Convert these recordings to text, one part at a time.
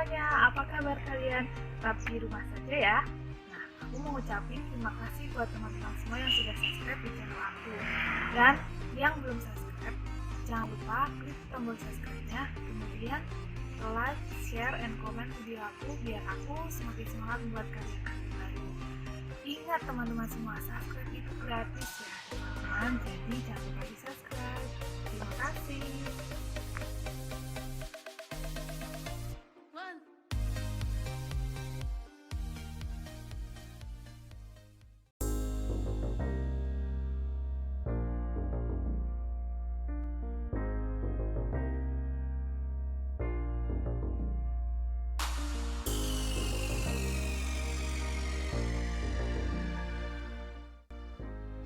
semuanya, apa kabar kalian? Tetap di rumah saja ya. Nah, aku mau ngucapin terima kasih buat teman-teman semua yang sudah subscribe di channel aku. Dan yang belum subscribe, jangan lupa klik tombol subscribe-nya, kemudian like, share, and comment video aku biar aku semakin semangat membuat karya-karya baru. Ingat teman-teman semua, subscribe itu gratis ya teman-teman, jadi jangan lupa di subscribe. Terima kasih.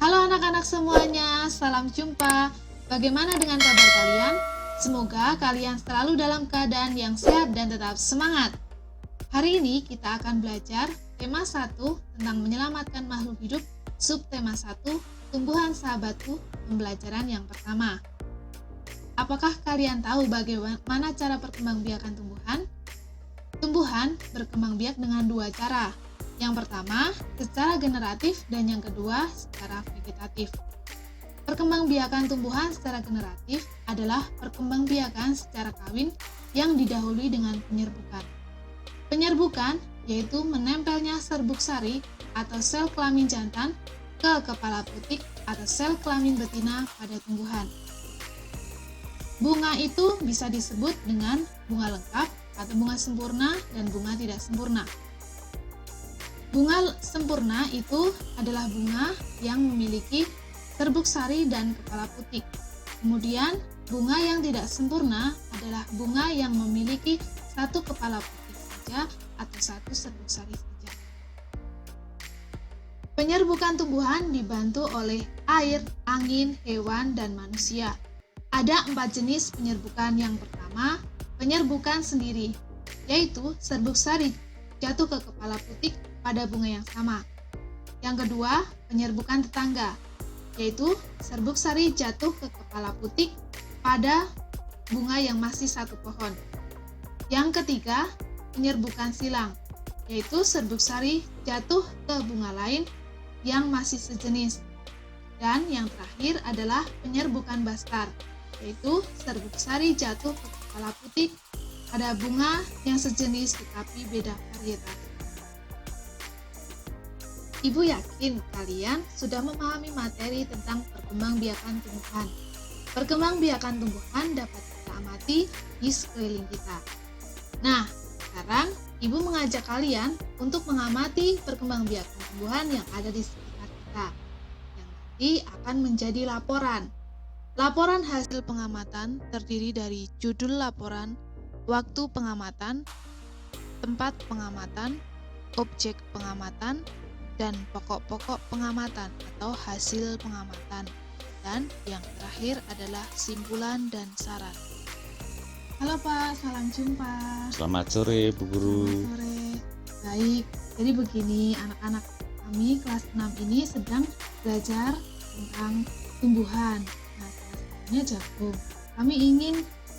Halo anak-anak semuanya, salam jumpa. Bagaimana dengan kabar kalian? Semoga kalian selalu dalam keadaan yang sehat dan tetap semangat. Hari ini kita akan belajar tema 1 tentang menyelamatkan makhluk hidup, subtema 1, tumbuhan sahabatku, pembelajaran yang pertama. Apakah kalian tahu bagaimana cara perkembangbiakan tumbuhan? Tumbuhan berkembang biak dengan dua cara. Yang pertama, secara generatif, dan yang kedua, secara vegetatif. Perkembangbiakan tumbuhan secara generatif adalah perkembangbiakan secara kawin yang didahului dengan penyerbukan. Penyerbukan yaitu menempelnya serbuk sari atau sel kelamin jantan ke kepala putik atau sel kelamin betina pada tumbuhan. Bunga itu bisa disebut dengan bunga lengkap atau bunga sempurna dan bunga tidak sempurna. Bunga sempurna itu adalah bunga yang memiliki serbuk sari dan kepala putik. Kemudian, bunga yang tidak sempurna adalah bunga yang memiliki satu kepala putik saja atau satu serbuk sari saja. Penyerbukan tumbuhan dibantu oleh air, angin, hewan, dan manusia. Ada 4 jenis penyerbukan. Yang pertama, penyerbukan sendiri, yaitu serbuk sari jatuh ke kepala putik pada bunga yang sama. Yang kedua, penyerbukan tetangga, yaitu serbuk sari jatuh ke kepala putik pada bunga yang masih satu pohon. Yang ketiga, penyerbukan silang, yaitu serbuk sari jatuh ke bunga lain yang masih sejenis. Dan yang terakhir adalah penyerbukan bastar, yaitu serbuk sari jatuh ke kepala putik pada bunga yang sejenis tetapi beda varietas. Ibu yakin kalian sudah memahami materi tentang perkembangbiakan tumbuhan. Perkembangbiakan tumbuhan dapat kita amati di sekeliling kita. Nah, sekarang Ibu mengajak kalian untuk mengamati perkembangbiakan tumbuhan yang ada di sekitar kita, yang nanti akan menjadi laporan. Laporan hasil pengamatan terdiri dari judul laporan, waktu pengamatan, tempat pengamatan, objek pengamatan, dan pokok-pokok pengamatan atau hasil pengamatan. Dan yang terakhir adalah simpulan dan saran. Halo Pak, salam jumpa. Selamat sore Bu Guru. Selamat sore. Baik, jadi begini anak-anak kami kelas 6 ini sedang belajar tentang tumbuhan. Nah, salah satunya jagung. Kami ingin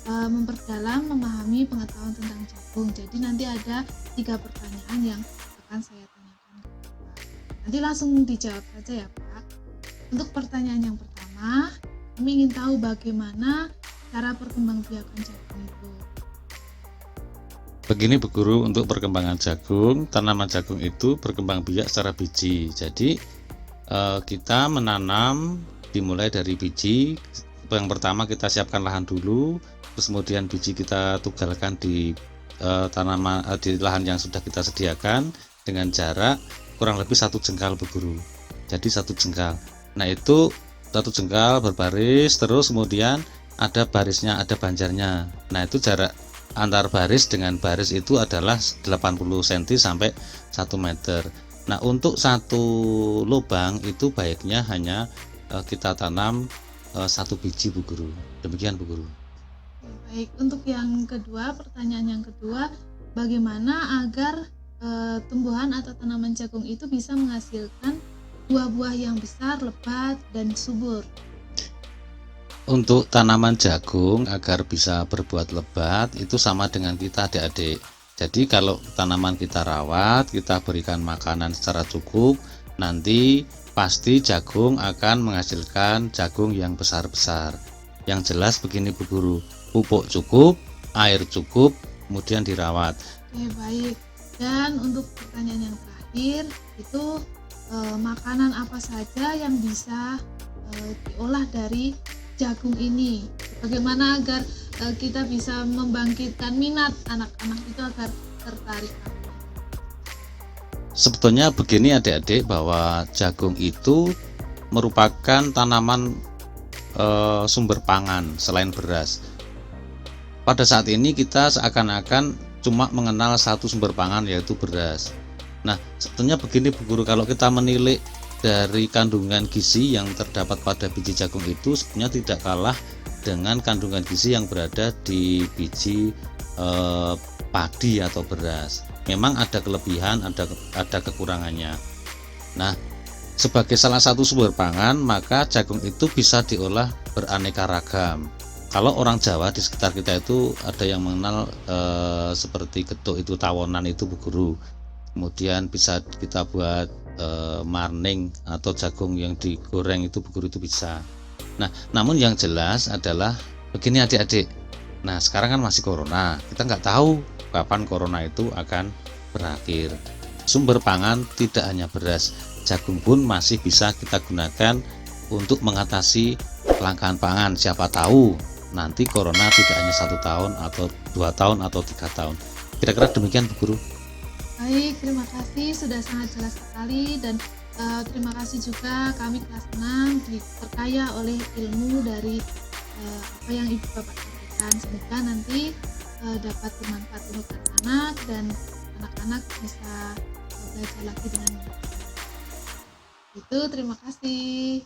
memperdalam memahami pengetahuan tentang jagung. Jadi nanti ada 3 pertanyaan yang akan saya tanyakan. Nanti langsung dijawab saja ya Pak. Untuk pertanyaan yang pertama, kami ingin tahu bagaimana cara perkembangbiakan jagung itu. Begini Bu Guru, untuk perkembangan jagung, tanaman jagung itu berkembang biak secara biji. Jadi kita menanam dimulai dari biji. Yang pertama kita siapkan lahan dulu, terus kemudian biji kita tugalkan di tanaman di lahan yang sudah kita sediakan dengan jarak kurang lebih 1 jengkal Bu Guru. Jadi 1 jengkal. Nah itu 1 jengkal berbaris, terus kemudian ada barisnya, ada banjarnya. Nah itu jarak antar baris dengan baris itu adalah 80 cm sampai 1 meter. Nah untuk satu lubang itu baiknya hanya kita tanam 1 biji Bu Guru. Demikian Bu Guru. Baik, untuk yang kedua, pertanyaan yang kedua, bagaimana agar tumbuhan atau tanaman jagung itu bisa menghasilkan buah-buah yang besar, lebat, dan subur? Untuk tanaman jagung agar bisa berbuat lebat itu sama dengan kita adik-adik. Jadi kalau tanaman kita rawat, kita berikan makanan secara cukup, nanti pasti jagung akan menghasilkan jagung yang besar-besar. Yang jelas begini Bu Guru, pupuk cukup, air cukup, kemudian dirawat. Oke, baik. Dan untuk pertanyaan yang terakhir itu makanan apa saja yang bisa diolah dari jagung ini? Bagaimana agar kita bisa membangkitkan minat anak-anak itu agar tertarik? Sebetulnya begini adik-adik, bahwa jagung itu merupakan tanaman sumber pangan selain beras. Pada saat ini kita seakan-akan cuma mengenal satu sumber pangan, yaitu beras. Nah, sebetulnya begini Bu Guru, kalau kita menilik dari kandungan gizi yang terdapat pada biji jagung itu sebenarnya tidak kalah dengan kandungan gizi yang berada di biji padi atau beras. Memang ada kelebihan, ada kekurangannya. Nah, sebagai salah satu sumber pangan, maka jagung itu bisa diolah beraneka ragam. Kalau orang Jawa di sekitar kita itu ada yang mengenal seperti getuk itu tawonan itu Bu Guru. Kemudian bisa kita buat marning atau jagung yang digoreng itu Bu Guru, itu bisa. Nah, namun yang jelas adalah begini adik-adik. Nah, sekarang kan masih corona, kita nggak tahu kapan corona itu akan berakhir. Sumber pangan tidak hanya beras, jagung pun masih bisa kita gunakan untuk mengatasi kelangkaan pangan. Siapa tahu nanti corona tidak hanya 1 tahun atau 2 tahun atau 3 tahun. Kira-kira demikian Bu Guru. Baik, terima kasih, sudah sangat jelas sekali. Dan terima kasih juga kami kelas 6 diperkaya oleh ilmu dari apa yang Ibu Bapak sampaikan. Semoga nanti dapat bermanfaat untuk anak-anak dan anak-anak bisa belajar lagi dengan baik. Itu, terima kasih.